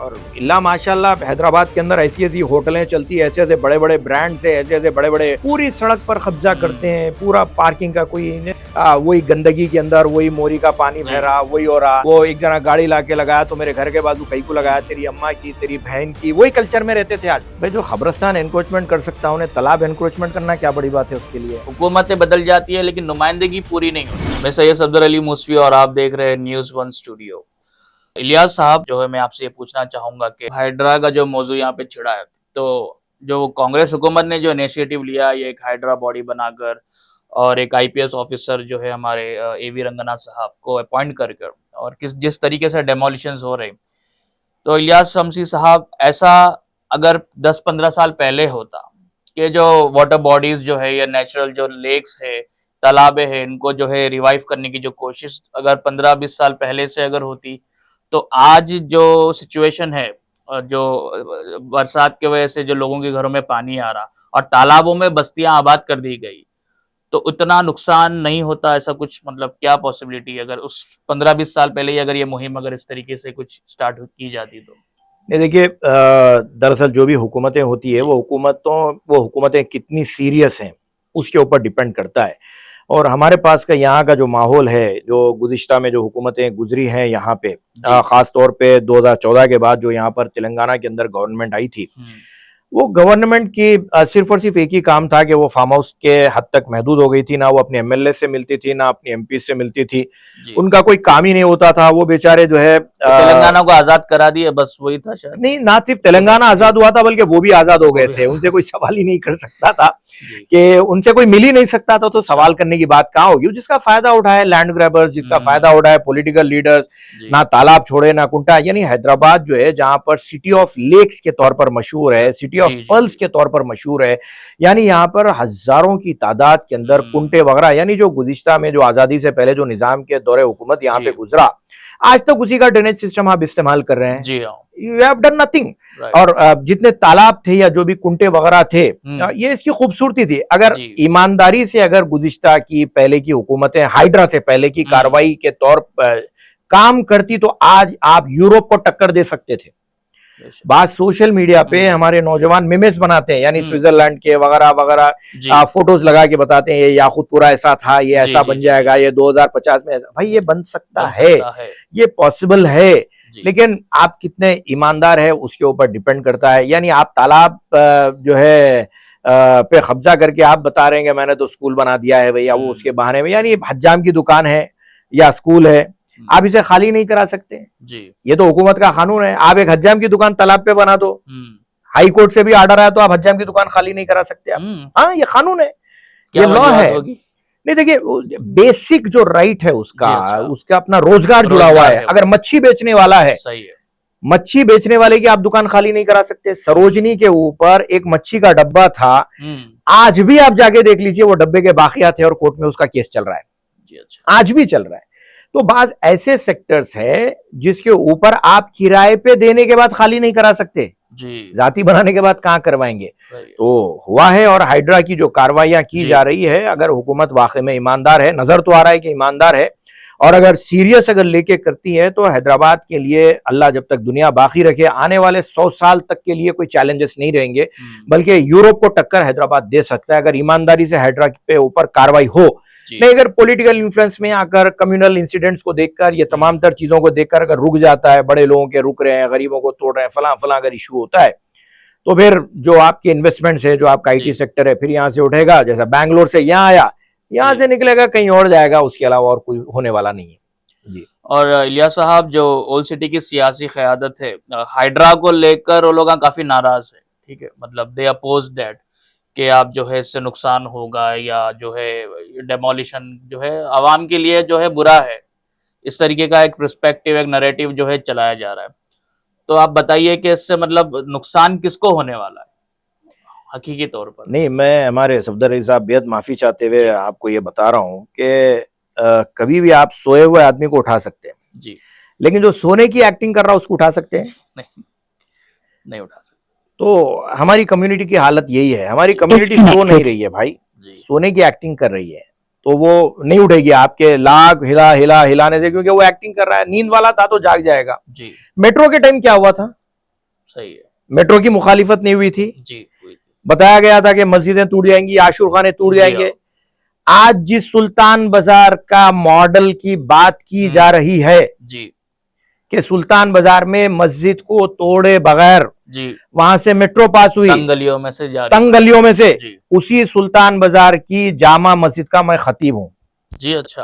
और इल्ला माशाल्लाह हैदराबाद के अंदर ऐसी ऐसी होटलें चलती है, ऐसे ऐसे बड़े बड़े ब्रांड से, ऐसे ऐसे बड़े बड़े पूरी सड़क पर कब्जा करते हैं, पूरा पार्किंग का कोई वही गंदगी के अंदर वही मोरी का पानी बह रहा, वही हो रहा। वो एक जना गाड़ी ला के लगाया तो मेरे घर के बाजू कहीं को लगाया, तेरी अम्मा की, तेरी बहन की, वही कल्चर में रहते थे। आज भाई जो खबरस्तान एनक्रोचमेंट कर सकता हूँ, तालाब एनक्रोचमेंट करना क्या बड़ी बात है उसके लिए। हुकूमतें बदल जाती है लेकिन नुमाइंदगी पूरी नहीं होती। मैं सैयद सफदर अली मूसवी और आप देख रहे हैं न्यूज़ वन स्टूडियो। इलियास साहब, जो है मैं आपसे ये पूछना चाहूंगा कि हाइड्रा का जो मौजू यहाँ पे छिड़ा है, तो जो कांग्रेस हुकूमत ने जो इनिशिएटिव लिया, ये एक हाइड्रा बॉडी बनाकर और एक आईपीएस ऑफिसर जो है हमारे एवी रंगना साहब को अपॉइंट कर और जिस तरीके से डेमोलिशंस हो रहे, तो इलियास शमसी साहब, ऐसा अगर 10-15 साल पहले होता कि जो वाटर बॉडीज जो है या नेचुरल जो लेक्स है, तालाबे है, इनको जो है रिवाइव करने की जो कोशिश अगर 15-20 साल पहले से अगर होती, तो आज जो सिचुएशन है, जो बरसात की वजह से जो लोगों के घरों में पानी आ रहा और तालाबों में बस्तियां आबाद कर दी गई, तो उतना नुकसान नहीं होता। ऐसा कुछ मतलब क्या पॉसिबिलिटी अगर उस 15-20 साल पहले ही अगर ये मुहिम अगर इस तरीके से कुछ स्टार्ट की जाती तो? नहीं, देखिए, दरअसल जो भी हुकूमतें होती है वो हुकूमतें कितनी सीरियस हैं उसके ऊपर डिपेंड करता है। और हमारे पास का यहाँ का जो माहौल है, जो गुज़िश्ता में जो हुकूमतें गुजरी हैं यहाँ पे, ख़ास तौर पे 2014 के बाद जो यहाँ पर तेलंगाना के अंदर गवर्नमेंट आई थी, वो गवर्नमेंट की सिर्फ और सिर्फ एक ही काम था कि वो फार्म हाउस के हद तक महदूद हो गई थी। ना वो अपने एमएलए से मिलती थी, ना अपनी एमपी से मिलती थी, उनका कोई काम ही नहीं होता था। वो बेचारे जो है तेलंगाना को आजाद करा दिए, बस वही था शायद। नहीं, ना सिर्फ तेलंगाना आजाद हुआ था बल्कि वो भी आजाद हो गए थे। उनसे कोई सवाल ही नहीं कर सकता था कि उनसे कोई मिल ही नहीं सकता था, तो सवाल करने की बात कहाँ होगी। जिसका फायदा उठाए लैंड ग्रैबर्स, जिसका फायदा उठाए पॉलिटिकल लीडर्स, ना तालाब छोड़े ना कुंटा। यानी हैदराबाद जो है, जहां पर सिटी ऑफ लेक्स के तौर पर मशहूर है, सिटी ऑफ पर्ल्स के तौर पर मशहूर है, यानी यहाँ पर हजारों की तादाद के अंदर कुंटे वगैरह, यानी जो गुज़िश्ता में जो आजादी से पहले जो निजाम के दौरे हुकूमत यहाँ पे गुजरा, आज तक उसी का ड्रेनेज सिस्टम आप इस्तेमाल कर रहे हैं। जी हाँ, यू हैव डन नथिंग। और जितने तालाब थे या जो भी कुंटे वगैरह थे, ये इसकी खूबसूरती थी। अगर ईमानदारी से अगर गुज़िश्ता की पहले की हुकूमतें हाइड्रा से पहले की कार्रवाई के तौर पर काम करती, तो आज आप यूरोप को टक्कर दे सकते थे। बात सोशल मीडिया पे हमारे नौजवान मिमेस बनाते हैं, यानी स्विट्जरलैंड के वगैरह वगैरह फोटोज लगा के बताते हैं ये याकूतपुरा ऐसा था, ये ऐसा बन जाएगा, ये 2050 में ऐसा। भाई ये बन सकता है, ये पॉसिबल है, लेकिन आप कितने ईमानदार है उसके ऊपर डिपेंड करता है। यानी आप तालाब जो है पे कब्जा करके आप बता रहे हैं कि मैंने तो स्कूल बना दिया है भैया, वो उसके बहाने में, यानी हज्जाम की दुकान है या स्कूल है, आप इसे खाली नहीं करा सकते जी। ये तो हुकूमत का कानून है। आप एक हज्जाम की दुकान तालाब पे बना दो, हाई कोर्ट से भी आर्डर आया तो आप हज्जाम की दुकान खाली नहीं करा सकते आप। हाँ, ये कानून है, ये लॉ है। नहीं, देखिए, बेसिक जो राइट है उसका अपना रोजगार जुड़ा हुआ है। अगर मच्छी बेचने वाला है, मच्छी बेचने वाले की आप दुकान खाली नहीं करा सकते। सरोजनी के ऊपर एक मच्छी का डब्बा था, आज भी आप जाके देख लीजिए, वो डब्बे के बाकियात है और कोर्ट में उसका केस चल रहा है, आज भी चल रहा है। तो बाज ऐसे सेक्टर्स है जिसके ऊपर आप किराए पे देने के बाद खाली नहीं करा सकते जी, जाती बनाने के बाद कहां करवाएंगे। तो हुआ है, और हाइड्रा की जो कार्रवाइयां की जा रही है, अगर हुकूमत वाकई में ईमानदार है, नजर तो आ रहा है कि ईमानदार है, और अगर सीरियस अगर लेके करती है, तो हैदराबाद के लिए अल्लाह जब तक दुनिया बाकी रखे, आने वाले 100 साल तक के लिए कोई चैलेंजेस नहीं रहेंगे, बल्कि यूरोप को टक्कर हैदराबाद दे सकता है अगर ईमानदारी से हाइड्रा पे ऊपर कार्रवाई हो। नहीं, अगर पॉलिटिकल इन्फ्लुएंस में आकर, कम्युनल इंसिडेंट्स को देखकर, ये तमाम तर चीजों को देखकर अगर रुक जाता है, बड़े लोगों के रुक रहे हैं, गरीबों को तोड़ रहे हैं, फला फला अगर इशू होता है, तो फिर जो आपके इन्वेस्टमेंट्स है, जो आपका आईटी सेक्टर है, फिर यहाँ से उठेगा, जैसा बैंगलोर से यहाँ आया, यहाँ से निकलेगा कहीं और जाएगा, उसके अलावा और कोई होने वाला नहीं है जी। और इलियास साहब, जो ओल्ड सिटी की सियासी क़यादत है, हाइड्रा को लेकर वो लोग काफी नाराज है, ठीक है, मतलब दे अपोज दैट कि आप जो है इससे नुकसान होगा, या जो है डेमोलिशन जो है आवाम के लिए जो है बुरा है, इस तरीके का एक पर्सपेक्टिव, एक नैरेटिव जो है चलाया जा रहा है। तो आप बताइए कि इससे मतलब नुकसान किसको होने वाला है हकीकी तौर पर? नहीं, मैं हमारे सफदर अली साहब बेहद माफी चाहते हुए आपको ये बता रहा हूँ कि कभी भी आप सोए हुए आदमी को उठा सकते हैं जी, लेकिन जो सोने की एक्टिंग कर रहा है उसको उठा सकते हैं? नहीं उठा सकते। तो हमारी कम्युनिटी की हालत यही है, हमारी कम्युनिटी सो नहीं रही है भाई, सोने की एक्टिंग कर रही है, तो वो नहीं उठेगी आपके लाख हिलाने से, क्योंकि वो एक्टिंग कर रहा है। नींद वाला था तो जाग जाएगा जी। मेट्रो के टाइम क्या हुआ था, सही है। मेट्रो की मुखालिफत नहीं हुई थी, जी हुई थी। बताया गया था कि मस्जिदें टूट जाएंगी, आशुरखाने टूट जी जाएंगे। हाँ। आज जिस सुल्तान बाजार का मॉडल की बात की जा रही है जी कि सुल्तान बाजार में मस्जिद को तोड़े बगैर जी वहां से मेट्रो पास हुई, तंग गलियों में से जा रही तंग गलियों में से, जी उसी सुल्तान बाजार की जामा मस्जिद का मैं खतीब हूं। जी। अच्छा।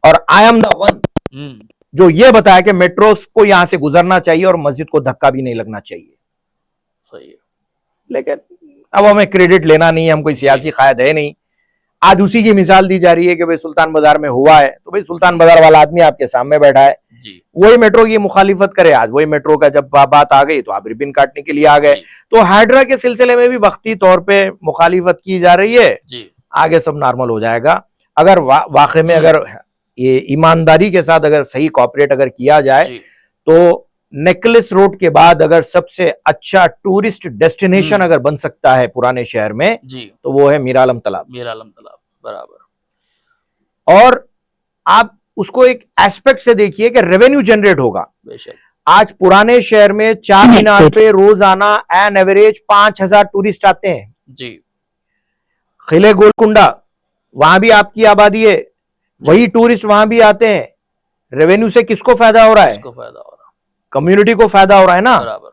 और आई एम द वन हम्म। जो ये बताया कि मेट्रो को यहां से गुजरना चाहिए और मस्जिद को धक्का भी नहीं लगना चाहिए। सही है। लेकिन अब हमें क्रेडिट लेना नहीं है, हम कोई सियासी कायद है नहीं। आज उसी की मिसाल दी जा रही है कि भाई सुल्तान बाजार में हुआ है, तो भाई सुल्तान बाजार वाला आदमी आपके सामने बैठा है, जी वही मेट्रो की मुखालिफत करे। आज वही मेट्रो का जब बात आ गई तो आप रिबिन काटने के लिए आ गए। जी तो हाइड्रा के सिलसिले में भी वक्ती तौर पे मुखालिफत की जा रही है, जी आगे सब नॉर्मल हो जाएगा। अगर वाकई में अगर ये ईमानदारी के साथ अगर सही कॉपरेट अगर किया जाए जी तो नेकलेस रोड के बाद अगर सबसे अच्छा टूरिस्ट डेस्टिनेशन अगर बन सकता है पुराने शहर में जी। तो वो है मीरा आलम तालाब। मीरा आलम तालाब, बराबर। और आप उसको एक एस्पेक्ट से देखिए कि रेवेन्यू जनरेट होगा। बेशक। आज पुराने शहर में 4 मीनार पे रोजाना एन एवरेज 5,000 टूरिस्ट आते हैं। जी किले गोलकुंडा वहां भी आपकी आबादी है, वही टूरिस्ट वहां भी आते हैं। रेवेन्यू से किसको फायदा हो रहा है? किसको फायदा हो रहा? कम्युनिटी को फायदा हो रहा है ना। बराबर।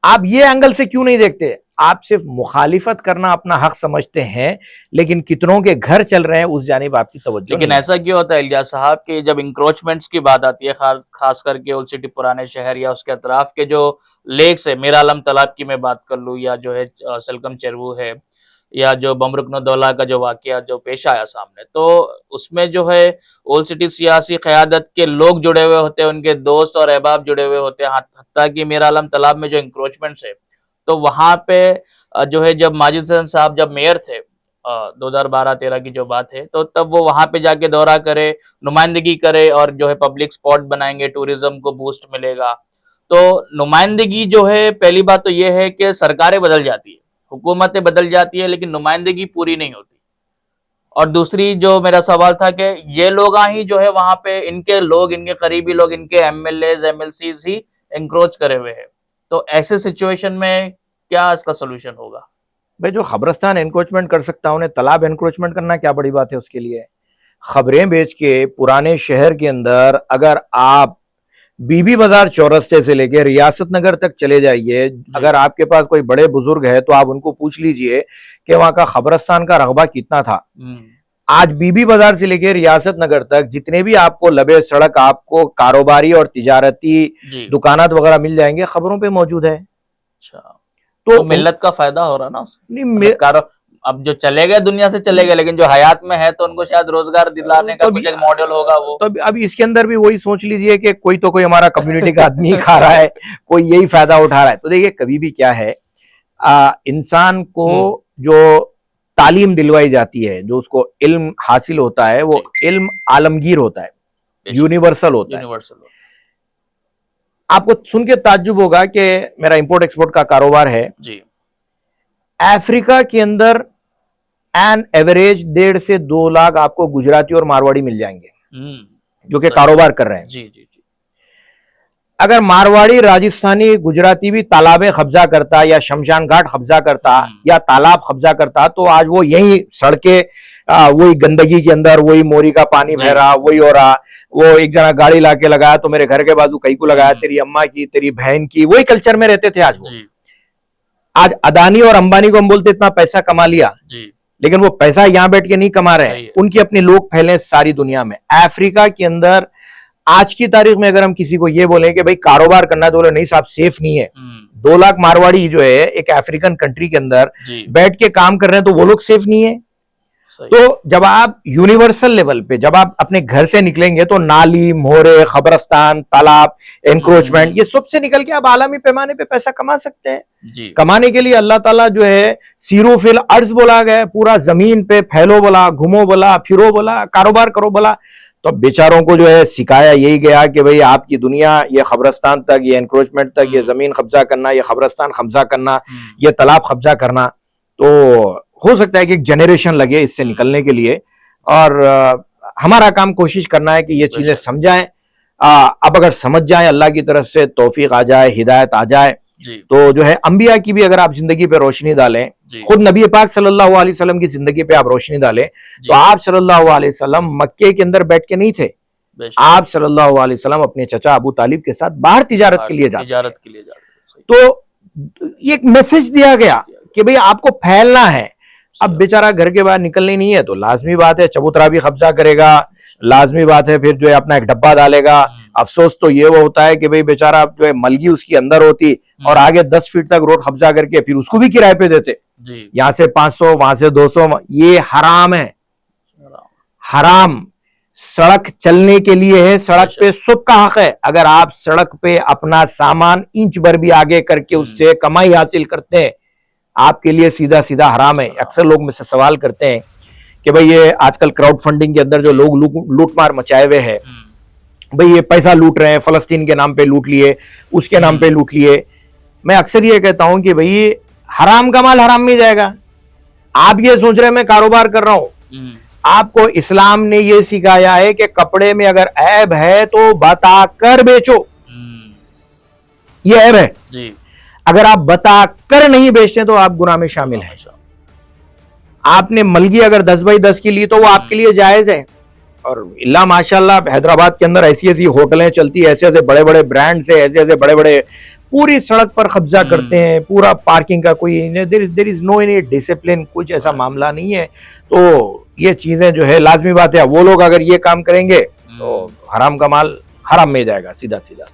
आप ये एंगल से क्यों नहीं देखते? आप सिर्फ मुखालिफत करना अपना हक समझते हैं, लेकिन कितनों के घर चल रहे हैं उस जानिब आपकी तवज्जो लेकिन नहीं ऐसा क्यों होता है इलियास साहब कि जब इंक्रोचमेंट्स की बात आती है, खास करके ओल्ड सिटी पुराने शहर या उसके अतराफ के जो लेक्स है, मीरा आलम तालाब की मैं बात कर लूँ या जो है सलकम चेरवू है या जो बमरुकनोदौला का जो वाकया जो पेश आया सामने, तो उसमें जो है ओल्ड सिटी सियासी क़यादत के लोग जुड़े हुए होते हैं, उनके दोस्त और अहबाब जुड़े हुए होते हैं। हत्ता कि मीरा आलम तालाब में जो इंक्रोचमेंट्स है तो वहां पे जो है जब माजिद हसन साहब जब मेयर थे 2012-13 की जो बात है, तो तब वो वहां पे जाके दौरा करे, नुमाइंदगी करे और जो है पब्लिक स्पॉट बनाएंगे, टूरिज्म को बूस्ट मिलेगा। तो नुमाइंदगी जो है, पहली बात तो ये है कि सरकारें बदल जाती है, हुकूमतें बदल जाती है, लेकिन नुमाइंदगी पूरी नहीं होती। और दूसरी जो मेरा सवाल था कि ये लोग ही जो है वहां पे इनके लोग, इनके करीबी लोग, इनके एमएलएज एमएलसीज ही एंक्रोच करे हुए हैं। तो ऐसे सिचुएशन में क्या इसका सोल्यूशन होगा? भाई जो खबरस्तान एनक्रोचमेंट कर सकता है उन्हें तालाब एनक्रोचमेंट करना क्या बड़ी बात है उसके लिए? खबरें बेच के पुराने शहर के अंदर अगर आप बीबी बाजार चौरस्ते से लेके रियासत नगर तक चले जाइए, अगर आपके पास कोई बड़े बुजुर्ग है तो आप उनको पूछ लीजिए कि वहां का खबरस्तान का रकबा कितना था। आज बीबी बाजार से लेके रियासत नगर तक जितने भी आपको लबे सड़क आपको कारोबारी और तिजारती दुकानात वगैरह मिल जाएंगे, खबरों पे मौजूद है। अच्छा, तो मिल्लत का फायदा हो रहा ना नहीं? अब जो चले गए दुनिया से चले गए, लेकिन जो हयात में है तो उनको शायद रोजगार दिलाने का कुछ एक मॉडल होगा वो। तो अब इसके अंदर भी वही सोच लीजिए कि कोई तो कोई हमारा कम्युनिटी का आदमी खा रहा है, कोई यही फायदा उठा रहा है। तो देखिए कभी भी क्या है, इंसान को जो तालीम दिलवाई जाती है, जो उसको इल्म हासिल होता है, वो इल्म आलमगीर होता है, यूनिवर्सल होता है। आपको सुन के ताज्जुब होगा कि मेरा इंपोर्ट एक्सपोर्ट का कारोबार है जी। अफ्रीका के अंदर एन एवरेज 1.5 से 2 लाख आपको गुजराती और मारवाड़ी मिल जाएंगे जो कि कारोबार कर रहे हैं। जी जी जी। अगर मारवाड़ी, राजस्थानी, गुजराती भी तालाबें कब्जा करता या शमशान घाट कब्जा करता या तालाब कब्जा करता तो आज वो यही सड़कें, वही गंदगी के अंदर, वही मोरी का पानी बह रहा, वही हो रहा। वो एक जना गाड़ी लाके लगाया तो मेरे घर के बाजू कई को लगाया, तेरी अम्मा की, तेरी बहन की, वही कल्चर में रहते थे। आज वो आज अदानी और अंबानी को हम बोलते इतना पैसा कमा लिया जी, लेकिन वो पैसा यहां बैठ के नहीं कमा रहे हैं, उनके अपने लोग फैले सारी दुनिया में। अफ्रीका के अंदर आज की तारीख में अगर हम किसी को ये बोले कि भाई कारोबार करना है तो बोले नहीं साहब सेफ नहीं है। 2 लाख मारवाड़ी जो है एक अफ्रीकन कंट्री के अंदर बैठ के काम कर रहे हैं तो वो लोग सेफ नहीं है। तो जब आप यूनिवर्सल लेवल पे जब आप अपने घर से निकलेंगे तो नाली, मोहरे, खबरस्तान, तालाब, एनक्रोचमेंट, ये सबसे निकल के आप आलमी पैमाने पे पैसा कमा सकते हैं जी। कमाने के लिए अल्लाह ताला जो है सीरो फिल अर्ज बोला गया, पूरा जमीन पे फैलो बोला, घूमो बोला, फिरो बोला, कारोबार करो बोला। तो बेचारों को जो है सिखाया यही गया कि भाई आपकी दुनिया ये खबरस्तान तक, ये एनक्रोचमेंट तक, ये जमीन कब्जा करना, ये खबरस्तान कब्जा करना, ये तालाब कब्जा करना। तो हो सकता है कि एक जनरेशन लगे इससे निकलने के लिए, और हमारा काम कोशिश करना है कि ये चीजें समझाएं। अब अगर समझ जाएं, अल्लाह की तरफ से तौफीक आ जाए, हिदायत आ जाए, जी तो जो है अंबिया की भी अगर आप जिंदगी पे रोशनी डालें, जी खुद नबी पाक सल्लल्लाहु अलैहि वसल्लम की जिंदगी पे आप रोशनी डालें, जी तो आप सल्लल्लाहु अलैहि वसल्लम मक्के के अंदर बैठ के नहीं थे। बेशक आप सल्लल्लाहु अलैहि वसल्लम अपने चचा अबू तालिब के साथ बाहर तिजारत के लिए जाते थे। तिजारत के लिए जाते थे। तो ये एक मैसेज दिया गया कि भाई आपको फैलना है। अब बेचारा घर के बाहर निकलने नहीं है तो लाजमी बात है चबूतरा भी कब्जा करेगा, लाजमी बात है फिर जो है अपना एक डब्बा डालेगा। अफसोस तो ये वो होता है कि भाई बेचारा जो है मलगी उसकी अंदर होती और आगे 10 फीट तक रोड कब्जा करके फिर उसको भी किराए पे देते, जी यहाँ से 500 वहां से 200। ये हराम है, हराम। सड़क चलने के लिए है, सड़क पे सबका हक है। अगर आप सड़क पे अपना सामान इंच भर भी आगे करके उससे कमाई हासिल करते हैं, आपके लिए सीधा सीधा हराम है। अक्सर लोग मुझसे सवाल करते हैं कि भाई ये आजकल क्राउड फंडिंग के अंदर जो लोग लूटमार मचाए हुए हैं, भाई ये पैसा लूट रहे हैं, फलस्तीन के नाम पे लूट लिए, उसके नाम पे लूट लिए। मैं अक्सर ये कहता हूं कि भाई हराम का माल हराम में जाएगा। आप ये सोच रहे हैं मैं कारोबार कर रहा हूं, आपको इस्लाम ने ये सिखाया है कि कपड़े में अगर ऐब है तो बताकर बेचो, ये ऐब है जी। अगर आप बताकर नहीं बेचते तो आप गुनाह में शामिल हैं। आपने मलगी अगर 10 बाई 10 की ली तो वो आपके लिए जायज है। और इल्ला माशाल्लाह हैदराबाद के अंदर ऐसी ऐसी होटलें चलती है, ऐसे ऐसे बड़े बड़े ब्रांड से, ऐसे ऐसे बड़े बड़े पूरी सड़क पर कब्जा करते हैं, पूरा पार्किंग का कोई there is no any discipline, कुछ ऐसा मामला नहीं है। तो ये चीजें जो है लाजमी बात है, वो लोग अगर ये काम करेंगे तो हराम का माल हराम में जाएगा सीधा सीधा।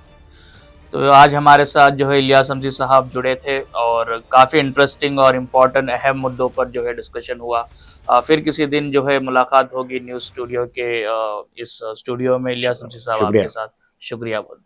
तो आज हमारे साथ जो है इलियास हमज़ी साहब जुड़े थे और काफ़ी इंटरेस्टिंग और इम्पोर्टेंट अहम मुद्दों पर जो है डिस्कशन हुआ। फिर किसी दिन जो है मुलाकात होगी न्यूज़ स्टूडियो के इस स्टूडियो में इलियास हमज़ी साहब आपके साथ। शुक्रिया बहुत।